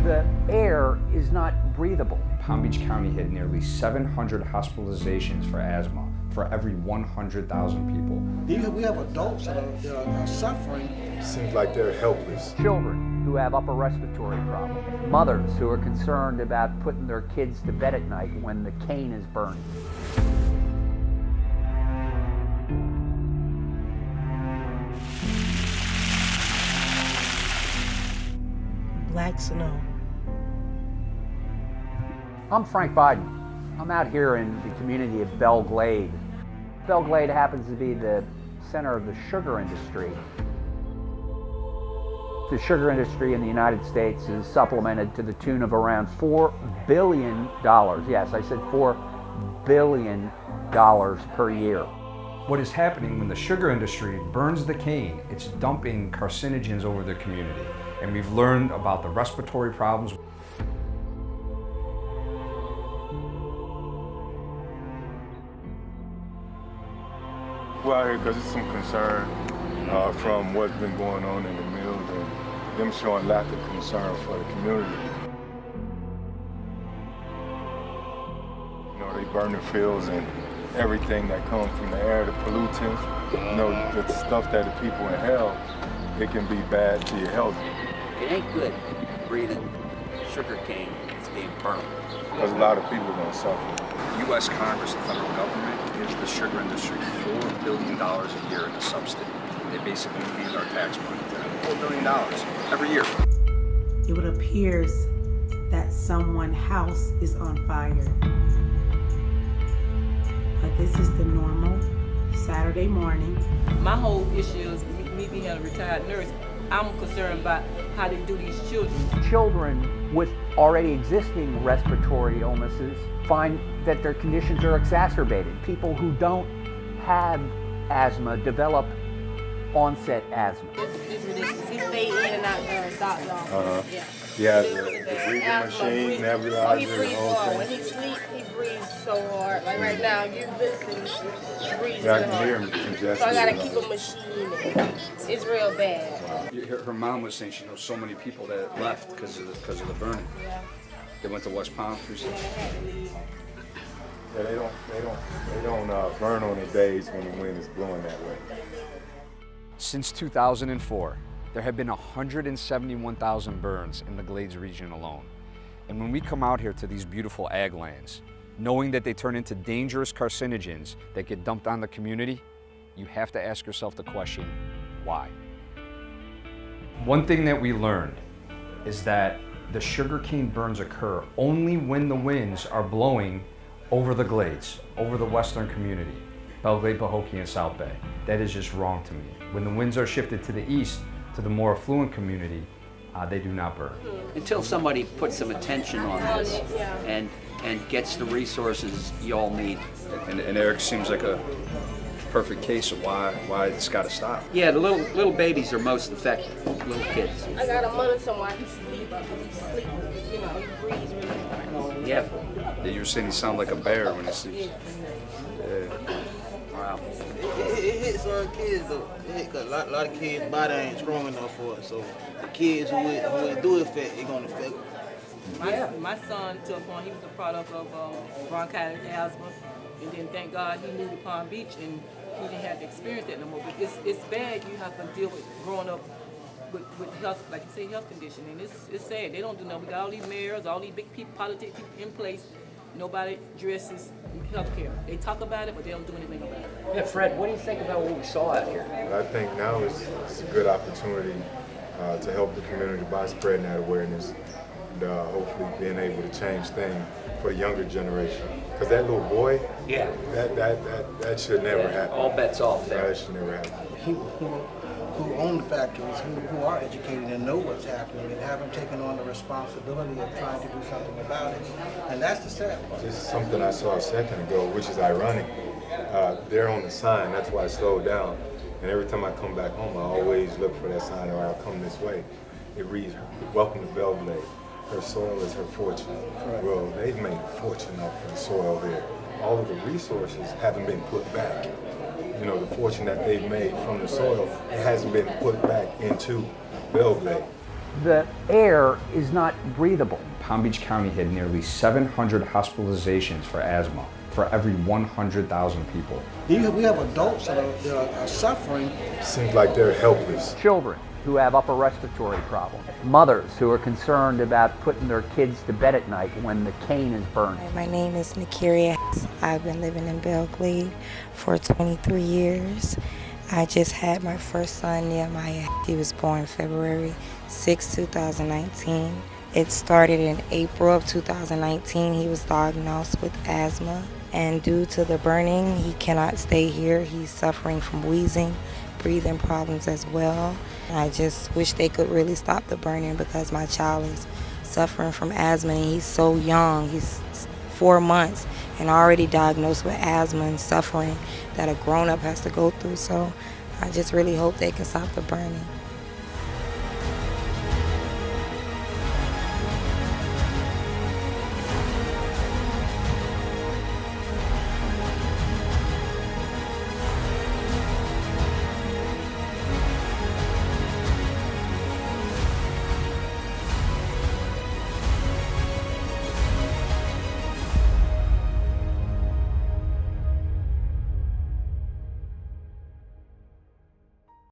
the air is not breathable. Palm Beach County had nearly 700 hospitalizations for asthma for every 100,000 people. We have adults that are suffering. Seems like they're helpless. Children who have upper respiratory problems. Mothers who are concerned about putting their kids to bed at night when the cane is burned. Black snow. I'm Frank Biden. I'm out here in the community of Belle Glade. Belle Glade happens to be the center of the sugar industry. The sugar industry in the United States is supplemented to the tune of around $4 billion. Yes, I said $4 billion per year. What is happening when the sugar industry burns the cane, it's dumping carcinogens over the community. And we've learned about the respiratory problems. We're out here because it's some concern from what's been going on in the mills and them showing lack of concern for the community. You know, they burn the fields and everything that comes from the air, the pollutants, you know, the stuff that the people inhale, it can be bad to your health. It ain't good breathing sugarcane that's being burnt. Because a lot of people are going to suffer. U.S. Congress and federal government gives the sugar industry $4 billion a year in a subsidy. They basically hand our tax money to them. $4 billion every year. It would appear that someone's house is on fire. But this is the normal Saturday morning. My whole issue is me being a retired nurse. I'm concerned about how they do these children. Children with already existing respiratory illnesses find that their conditions are exacerbated. People who don't have asthma develop onset asthma. It's ridiculous. He stayed in and out there and doctor office. Yeah. Yeah, the breathing machine, nebulizer, he breathes hard. When he sleeps, he breathes so hard. Like right now, you listen, he breathes yeah, I really can hear hard. him congested. So I gotta keep a machine. It's real bad. Her mom was saying she knows so many people that left because of the burning. Yeah. They went to West Palm recently. Yeah, they don't burn on the days when the wind is blowing that way. Since 2004, there have been 171,000 burns in the Glades region alone. And when we come out here to these beautiful ag lands, knowing that they turn into dangerous carcinogens that get dumped on the community, you have to ask yourself the question, why? One thing that we learned is that the sugarcane burns occur only when the winds are blowing over the glades, over the western community, Belle Glade, Pahokee, and South Bay. That is just wrong to me. When the winds are shifted to the east, to the more affluent community, they do not burn. Until somebody puts some attention on this and gets the resources you all need. And Eric seems like a perfect case of why it's got to stop. Yeah, the little babies are most affected, little kids. I gotta monitor him while he sleeps. You know, he breathes really hard. Yeah. You were saying he sounds like a bear when he sleeps. Wow. It hits our kids though. Cause a lot of kids' body ain't strong enough for it. So the kids who it do affect, it gonna affect them. My son, to a point, he was a product of bronchitis, asthma, and then thank God he moved to Palm Beach and he didn't have to experience that no more. But it's bad. You have to deal with growing up with health, like you say, health condition, and it's sad. They don't do nothing. We got all these mayors, all these big people, politics people in place. Nobody addresses healthcare. They talk about it, but they don't do anything about it. Yeah, Fred, what do you think about what we saw out here? But I think now it's a good opportunity to help the community by spreading that awareness and hopefully being able to change things for the younger generation. Because that little boy, that should never happen. All bets off there. That should never happen. People who own the factories, who are educated and know what's happening and haven't taken on the responsibility of trying to do something about it. And that's the sad part. Just something I saw a second ago, which is ironic. They're on the sign, that's why I slowed down. And every time I come back home, I always look for that sign, or I'll come this way. It reads, "Welcome to Belle Glade. Her soil is her fortune." Correct. Well, they've made a fortune off of the soil there. All of the resources haven't been put back. You know, the fortune that they've made from the soil, it hasn't been put back into Belle Glade. the air is not breathable. Palm Beach County had nearly 700 hospitalizations for asthma for every 100,000 people. We have adults that are suffering. Seems like they're helpless. Children who have upper respiratory problems. Mothers who are concerned about putting their kids to bed at night when the cane is burned. My name is Nikiria. I've been living in Belle Glade for 23 years. I just had my first son, Nehemiah. He was born February 6, 2019. It started in April of 2019. He was diagnosed with asthma, and due to the burning, he cannot stay here. He's suffering from wheezing, breathing problems as well. I just wish they could really stop the burning because my child is suffering from asthma and he's so young. He's 4 months and already diagnosed with asthma and suffering that a grown-up has to go through. So I just really hope they can stop the burning.